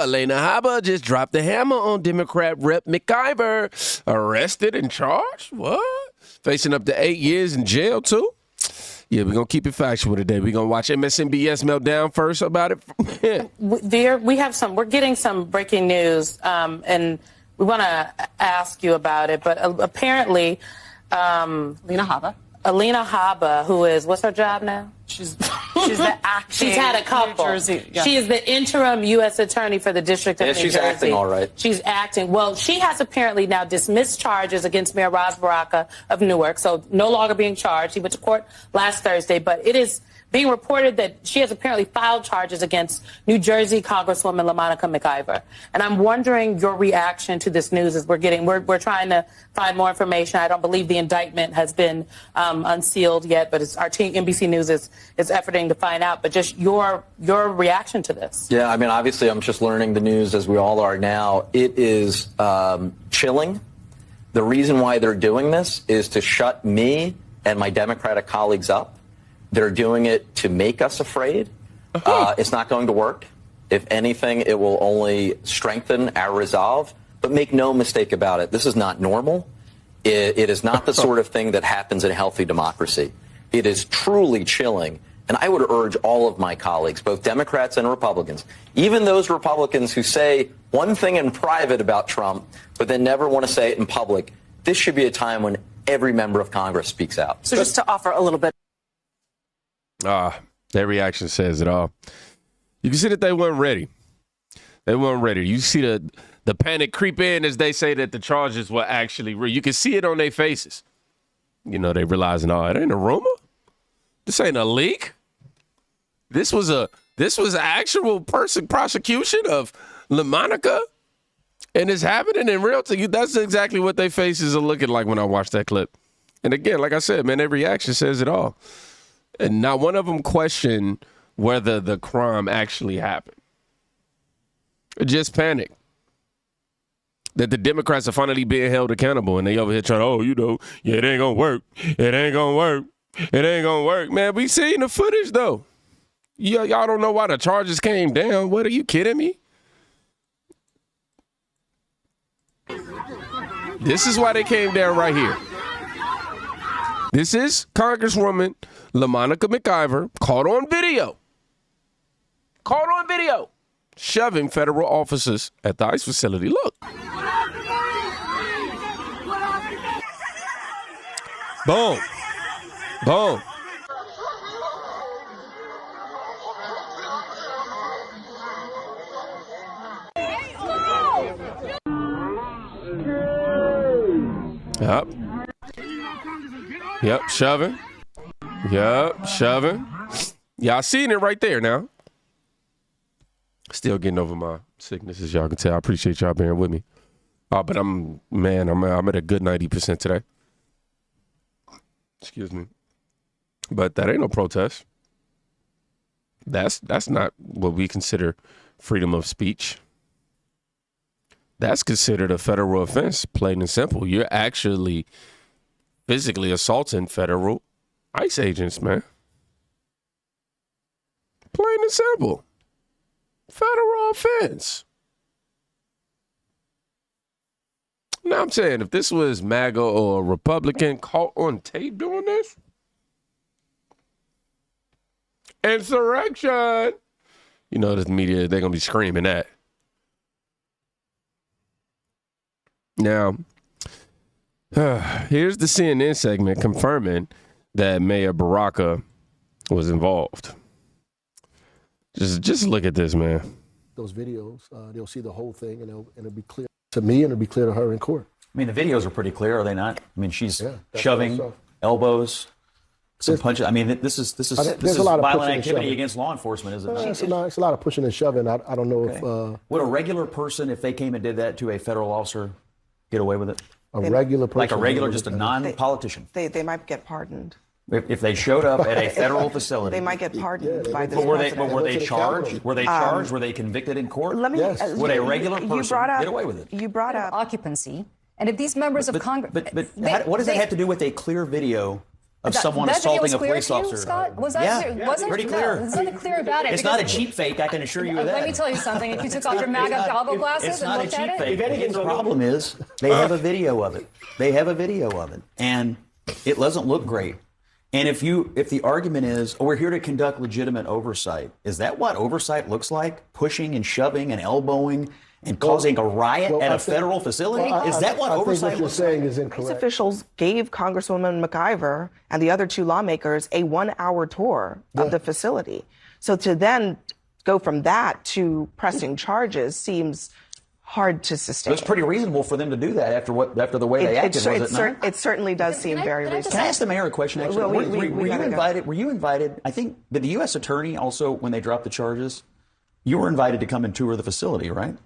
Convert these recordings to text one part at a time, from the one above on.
Alina Habba just dropped the hammer on Democrat Rep. McIver. Arrested and charged? What? Facing up to 8 years in jail, too? Yeah, we're going to keep it factual today. We're going to watch MSNBS Meltdown first about it. We're getting some breaking news, and we want to ask you about it. But apparently, Alina Habba, who is, what's her job now? She's the acting. She's had a couple. New Jersey, yeah. She is the interim U.S. attorney for the District of New Jersey. She's acting all right. She's acting. Well, she has apparently now dismissed charges against Mayor Baraka of Newark, so no longer being charged. He went to court last Thursday, but it is being reported that she has apparently filed charges against New Jersey Congresswoman LaMonica McIver. And I'm wondering your reaction to this news as we're trying to find more information. I don't believe the indictment has been unsealed yet, but our team, NBC News, is efforting to find out. But just your reaction to this. Yeah, I mean, obviously, I'm just learning the news as we all are now. It is chilling. The reason why they're doing this is to shut me and my Democratic colleagues up. They're doing it to make us afraid. It's not going to work. If anything, it will only strengthen our resolve. But make no mistake about it, this is not normal. It is not the sort of thing that happens in a healthy democracy. It is truly chilling. And I would urge all of my colleagues, both Democrats and Republicans, even those Republicans who say one thing in private about Trump, but then never want to say it in public, this should be a time when every member of Congress speaks out. So just to offer a little bit. Their reaction says it all. You can see that they weren't ready. They weren't ready. You see the panic creep in as they say that the charges were actually real. You can see it on their faces. You know, they realizing, it ain't a rumor. This ain't a leak. This was actual prosecution of LaMonica, and it's happening in real time. That's exactly what their faces are looking like when I watch that clip. And again, like I said, man, their reaction says it all. And not one of them questioned whether the crime actually happened. Just panic that the Democrats are finally being held accountable, and they over here trying, it ain't gonna work. It ain't gonna work. It ain't gonna work. Man, we seen the footage, though. Y'all don't know why the charges came down. What, are you kidding me? This is why they came down right here. This is Congresswoman LaMonica McIver caught on video, shoving federal officers at the ICE facility. Look. Boom. Boom. Yep, shoving. Y'all seen it right there now. Still getting over my sickness, as y'all can tell. I appreciate y'all being with me. But I'm at a good 90% today. Excuse me. But that ain't no protest. That's not what we consider freedom of speech. That's considered a federal offense, plain and simple. You're actually physically assaulting federal ICE agents, man. Plain and simple. Federal offense. Now I'm saying, if this was MAGA or a Republican caught on tape doing this, insurrection. You know, the media, they're going to be screaming that. Now, here's the CNN segment confirming that Mayor Baraka was involved. Just look at this, man. Those videos, they'll see the whole thing, and it'll be clear to me, and it'll be clear to her in court. I mean, the videos are pretty clear, are they not? I mean, she's shoving elbows, some punches. I mean, this is violent activity against law enforcement, isn't it? It's a lot of pushing and shoving. I don't know if would a regular person, if they came and did that to a federal officer, get away with it? Regular person, like a regular, just a non-politician. They might get pardoned. If they showed up at a federal facility, they might get pardoned by the president. But were they charged? Were they charged? Were they convicted in court? Yes. Would a regular person get away with it? You brought up occupancy, and if these members of Congress, what does that have to do with a clear video of someone assaulting a police officer. Scott? Was that yeah, wasn't pretty clear. No, there's nothing clear about it. It's not a cheap fake, I can assure you of that. Let me tell you something. If you took off your MAGA goggle glasses and looked at it. It's not a cheap fake. The problem is they have a video of it. They have a video of it. And it doesn't look great. And if the argument is, we're here to conduct legitimate oversight, is that what oversight looks like? Pushing and shoving and elbowing and causing a riot at a federal facility? Is that what oversight looks like? Saying is incorrect. These officials gave Congresswoman McIver and the other two lawmakers a 1-hour tour of the facility. So to then go from that to pressing charges seems hard to sustain. It's pretty reasonable for them to do that after the way they acted, was it not? It certainly does seem very reasonable. Can I ask the mayor a question, actually? Well, were you invited? Were you invited? I think, did the U.S. attorney also, when they dropped the charges, you were invited to come and tour the facility, right?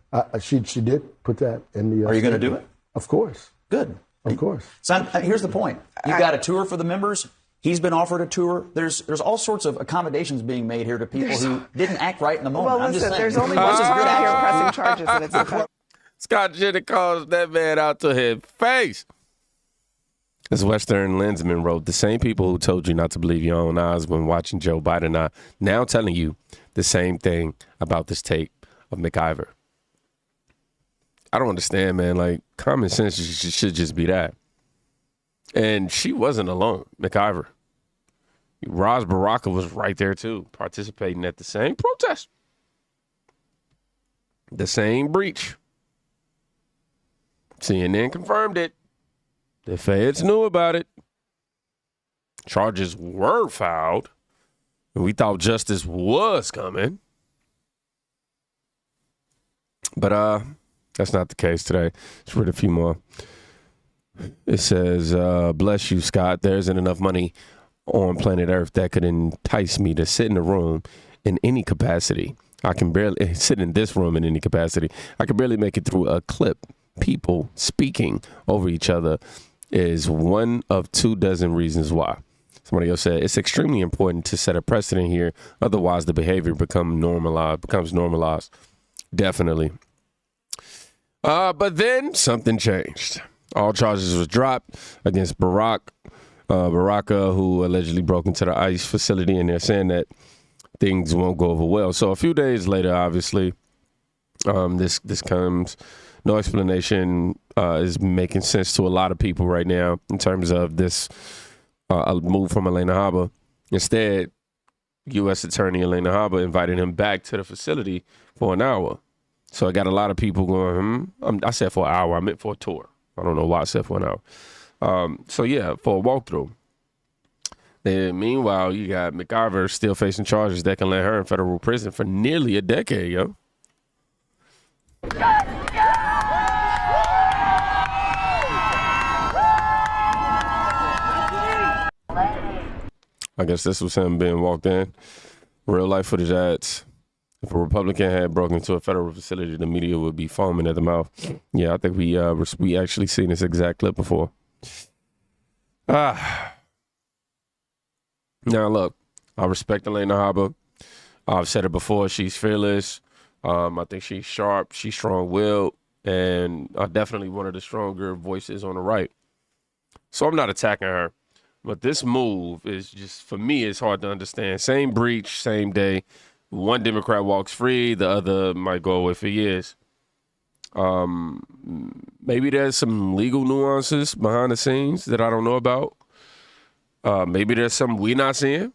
She did put that in the... Are you going to do it? Of course. Good. Of course. So here's the point. You've got a tour for the members. He's been offered a tour. There's all sorts of accommodations being made here to people who didn't act right in the moment. Well, I'm just saying. there's only one good here pressing charges, and it's the Scott should have called that man out to his face. As Western Lensman wrote, the same people who told you not to believe your own eyes when watching Joe Biden are now telling you the same thing about this tape of McIver. I don't understand, man. Like, common sense should just be that. And she wasn't alone, McIver. Baraka was right there, too, participating at the same protest. The same breach. CNN confirmed it. The feds knew about it. Charges were filed. And we thought justice was coming. But that's not the case today. Let's read a few more. It says, bless you, Scott. There isn't enough money on planet Earth that could entice me to sit in a room in any capacity. I can barely sit in this room in any capacity. I can barely make it through a clip. People speaking over each other is one of 24 reasons why. Somebody else said it's extremely important to set a precedent here. Otherwise, the behavior becomes normalized. Definitely. But then something changed. All charges was dropped against Baraka, who allegedly broke into the ICE facility, and they're saying that things won't go over well. So a few days later, obviously, this comes. No explanation is making sense to a lot of people right now in terms of this move from Alina Habba. Instead, U.S. Attorney Alina Habba invited him back to the facility for an hour. So I got a lot of people going, I said for an hour. I meant for a tour. I don't know why I said for an hour. So, yeah, for a walkthrough. Then, meanwhile, you got McIver still facing charges that can land her in federal prison for nearly a decade, yo. I guess this was him being walked in. Real life footage adds. If a Republican had broken into a federal facility, the media would be foaming at the mouth. Yeah, I think we actually seen this exact clip before. Now look, I respect Alina Habba. I've said it before. She's fearless. I think she's sharp. She's strong-willed, and definitely one of the stronger voices on the right. So I'm not attacking her. But this move is just, for me, it's hard to understand. Same breach, same day. One Democrat walks free, the other might go away for years. Maybe there's some legal nuances behind the scenes that I don't know about. Maybe there's some we're not seeing.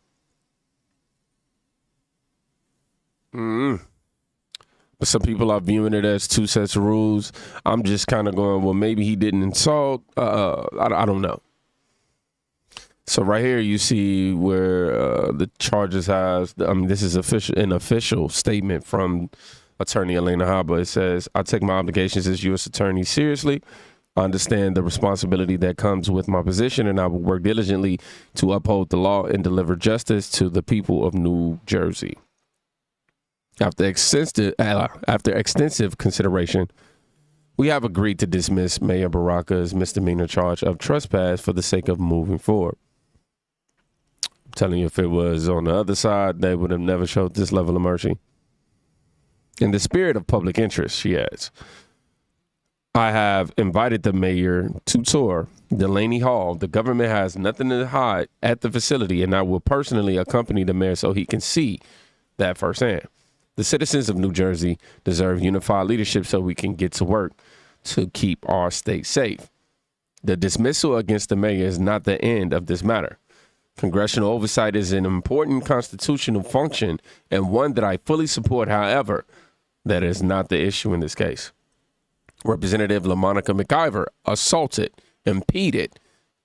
But some people are viewing it as two sets of rules. I'm just kind of going, well, maybe he didn't insult. I don't know. So right here you see where the charges has, this is an official statement from Attorney Alina Habba. It says, I take my obligations as U.S. Attorney seriously. I understand the responsibility that comes with my position, and I will work diligently to uphold the law and deliver justice to the people of New Jersey. After extensive consideration, we have agreed to dismiss Mayor Baraka's misdemeanor charge of trespass for the sake of moving forward. I'm telling you, if it was on the other side, they would have never showed this level of mercy. In the spirit of public interest, she adds, I have invited the mayor to tour Delaney Hall. The government has nothing to hide at the facility, and I will personally accompany the mayor so he can see that firsthand. The citizens of New Jersey deserve unified leadership so we can get to work to keep our state safe. The dismissal against the mayor is not the end of this matter. Congressional oversight is an important constitutional function and one that I fully support. However, that is not the issue in this case. Representative LaMonica McIver assaulted, impeded,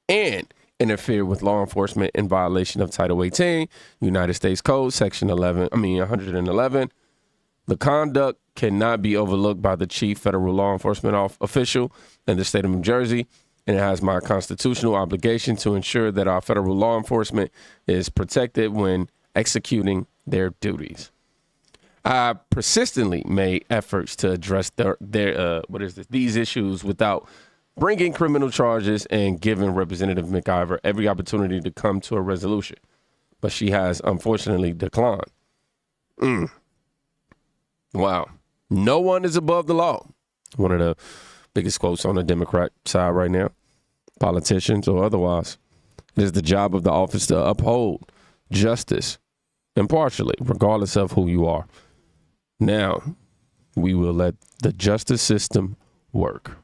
and interfered with law enforcement in violation of Title 18, United States Code, Section 111. The conduct cannot be overlooked by the chief federal law enforcement official in the state of New Jersey, and it has my constitutional obligation to ensure that our federal law enforcement is protected when executing their duties. I persistently made efforts to address these issues without bringing criminal charges and giving Representative McIver every opportunity to come to a resolution, but she has unfortunately declined. Wow. No one is above the law. One of the biggest quotes on the Democrat side right now, politicians or otherwise. It is the job of the office to uphold justice impartially, regardless of who you are. Now, we will let the justice system work.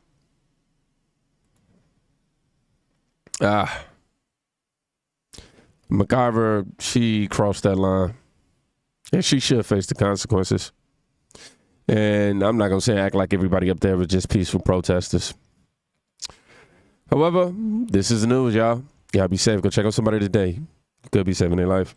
McIver, she crossed that line, and she should face the consequences. And I'm not going to say act like everybody up there was just peaceful protesters. However, this is the news, y'all. Y'all be safe. Go check on somebody today. Could be saving their life.